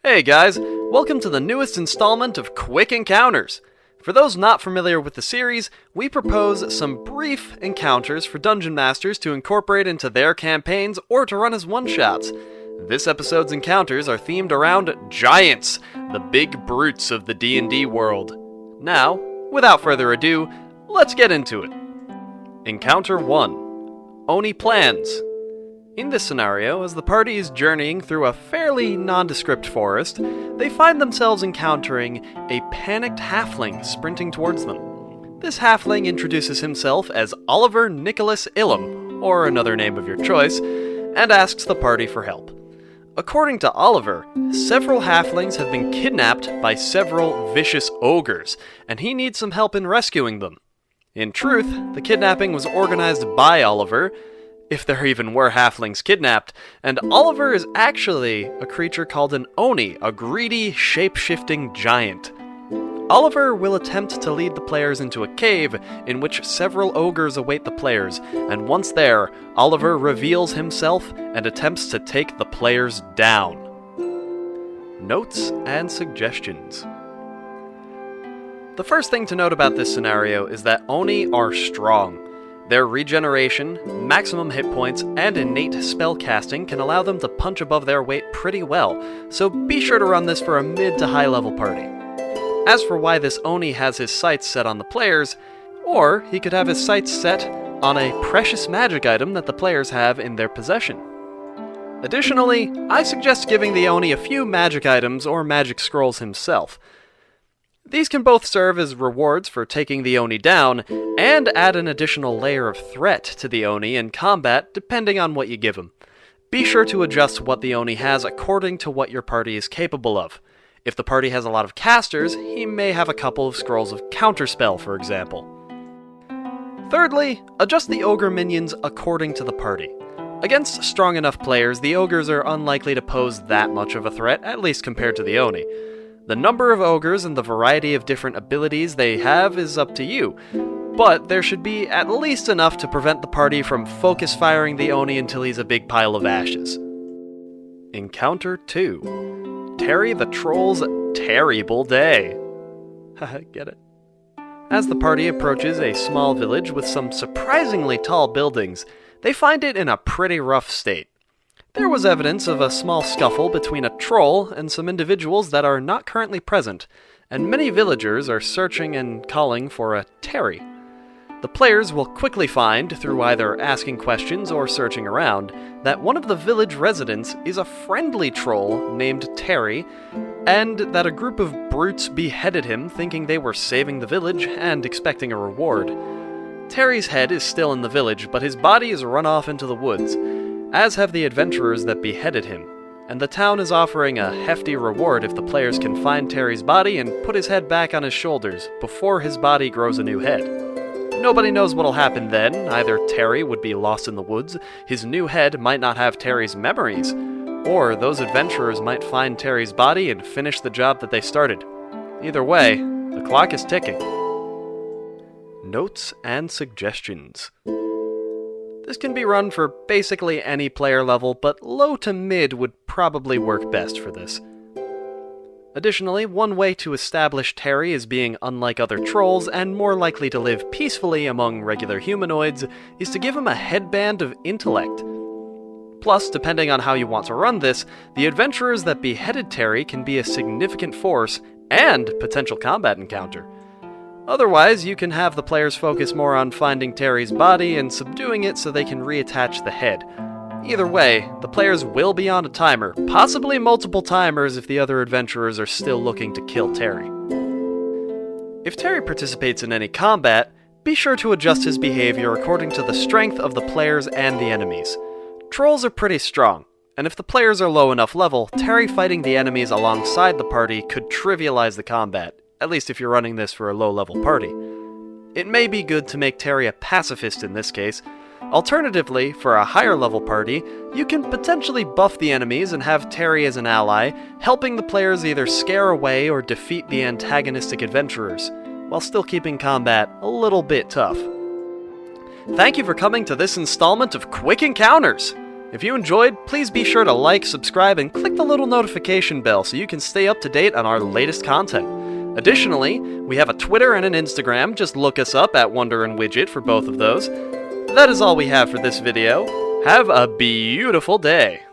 Hey guys, welcome to the newest installment of Quick Encounters. For those not familiar with the series, we propose some brief encounters for Dungeon Masters to incorporate into their campaigns or to run as one-shots. This episode's encounters are themed around giants, the big brutes of the D&D world. Now, without further ado, let's get into it. Encounter 1. Oni Plans. In this scenario, as the party is journeying through a fairly nondescript forest, they find themselves encountering a panicked halfling sprinting towards them. This halfling introduces himself as Oliver Nicholas Illum, or another name of your choice, and asks the party for help. According to Oliver, several halflings have been kidnapped by several vicious ogres, and he needs some help in rescuing them. In truth, the kidnapping was organized by Oliver, if there even were halflings kidnapped, and Oliver is actually a creature called an Oni, a greedy, shape-shifting giant. Oliver will attempt to lead the players into a cave in which several ogres await the players, and once there, Oliver reveals himself and attempts to take the players down. Notes and suggestions. The first thing to note about this scenario is that Oni are strong. Their regeneration, maximum hit points, and innate spell casting can allow them to punch above their weight pretty well, so be sure to run this for a mid to high level party. As for why this Oni has his sights set on the players, or he could have his sights set on a precious magic item that the players have in their possession. Additionally, I suggest giving the Oni a few magic items or magic scrolls himself. These can both serve as rewards for taking the Oni down, and add an additional layer of threat to the Oni in combat depending on what you give him. Be sure to adjust what the Oni has according to what your party is capable of. If the party has a lot of casters, he may have a couple of scrolls of counterspell, for example. Thirdly, adjust the ogre minions according to the party. Against strong enough players, the ogres are unlikely to pose that much of a threat, at least compared to the Oni. The number of ogres and the variety of different abilities they have is up to you, but there should be at least enough to prevent the party from focus firing the Oni until he's a big pile of ashes. Encounter 2. Terry the Troll's Terrible Day. Haha, get it? As the party approaches a small village with some surprisingly tall buildings, they find it in a pretty rough state. There was evidence of a small scuffle between a troll and some individuals that are not currently present, and many villagers are searching and calling for a Terry. The players will quickly find, through either asking questions or searching around, that one of the village residents is a friendly troll named Terry, and that a group of brutes beheaded him thinking they were saving the village and expecting a reward. Terry's head is still in the village, but his body is run off into the woods, as have the adventurers that beheaded him, and the town is offering a hefty reward if the players can find Terry's body and put his head back on his shoulders before his body grows a new head. Nobody knows what'll happen then. Either Terry would be lost in the woods, his new head might not have Terry's memories, or those adventurers might find Terry's body and finish the job that they started. Either way, the clock is ticking. Notes and suggestions. This can be run for basically any player level, but low to mid would probably work best for this. Additionally, one way to establish Terry as being unlike other trolls and more likely to live peacefully among regular humanoids is to give him a headband of intellect. Plus, depending on how you want to run this, the adventurers that beheaded Terry can be a significant force and potential combat encounter. Otherwise, you can have the players focus more on finding Terry's body and subduing it so they can reattach the head. Either way, the players will be on a timer, possibly multiple timers if the other adventurers are still looking to kill Terry. If Terry participates in any combat, be sure to adjust his behavior according to the strength of the players and the enemies. Trolls are pretty strong, and if the players are low enough level, Terry fighting the enemies alongside the party could trivialize the combat, at least if you're running this for a low-level party. It may be good to make Terry a pacifist in this case. Alternatively, for a higher-level party, you can potentially buff the enemies and have Terry as an ally, helping the players either scare away or defeat the antagonistic adventurers, while still keeping combat a little bit tough. Thank you for coming to this installment of Quick Encounters! If you enjoyed, please be sure to like, subscribe, and click the little notification bell so you can stay up to date on our latest content. Additionally, we have a Twitter and an Instagram. Just look us up at Wonder and Widget for both of those. That is all we have for this video. Have a beautiful day.